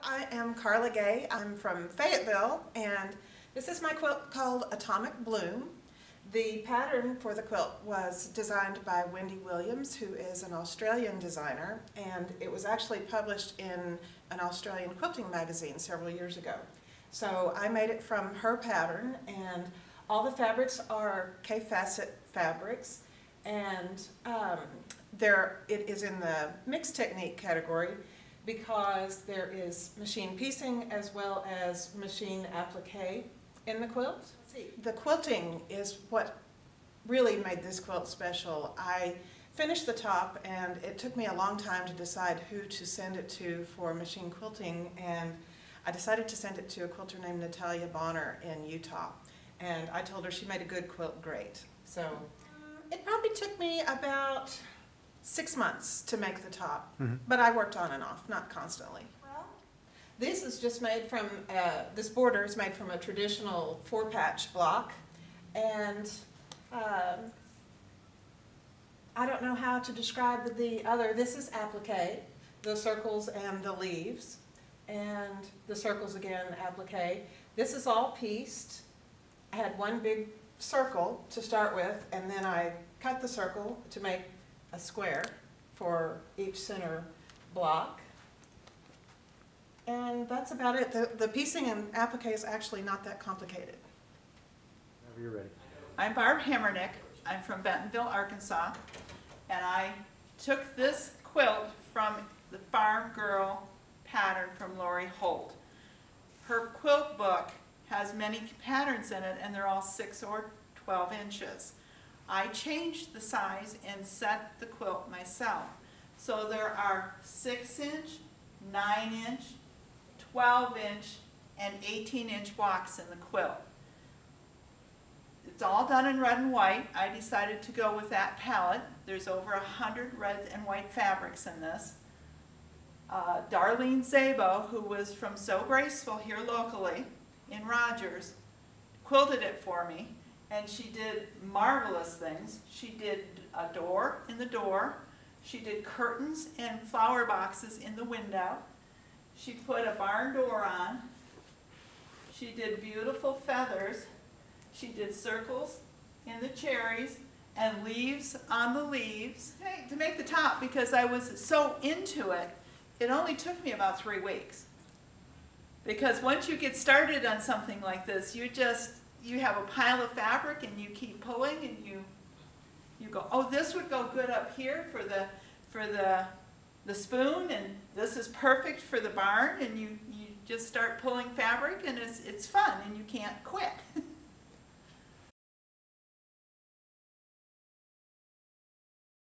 I am Carla Gay. I'm from Fayetteville, and this is my quilt called Atomic Bloom. The pattern for the quilt was designed by Wendy Williams, who is an Australian designer, and it was actually published in an Australian quilting magazine several years ago. So I made it from her pattern, and all the fabrics are K-facet fabrics, and it is in the mixed technique category because there is machine piecing as well as machine applique in the quilt. The quilting is what really made this quilt special. I finished the top, and it took me a long time to decide who to send it to for machine quilting, and I decided to send it to a quilter named Natalia Bonner in Utah. And I told her she made a good quilt great. So it probably took me about 6 months to make the top, but I worked on and off, not constantly. This is just made from, this border is made from a traditional 4-patch block, and I don't know how to describe the other. This is applique, the circles and the leaves, and the circles again, applique. This is all pieced. I had one big circle to start with, and then I cut the circle to make a square for each center block. And that's about it. The piecing and applique is actually not that complicated. Whenever you're ready. I'm Barb Hammernick. I'm from Bentonville, Arkansas, and I took this quilt from the Farm Girl pattern from Lori Holt. Her quilt book has many patterns in it, and they're all 6 or 12 inches. I changed the size and set the quilt myself. So there are 6-inch, 9-inch, 12-inch, and 18-inch blocks in the quilt. It's all done in red and white. I decided to go with that palette. There's over 100 red and white fabrics in this. Darlene Szabo, who was from So Graceful here locally in Rogers, quilted it for me, and she did marvelous things. She did a door in the door. She did curtains and flower boxes in the window. She put a barn door on. She did beautiful feathers. She did circles in the cherries and leaves on the leaves. To make the top, because I was so into it, it only took me about 3 weeks. Because once you get started on something like this, you have a pile of fabric and you keep pulling, and you go, oh, this would go good up here for the spoon, and this is perfect for the barn, and you just start pulling fabric, and it's fun, and you can't quit.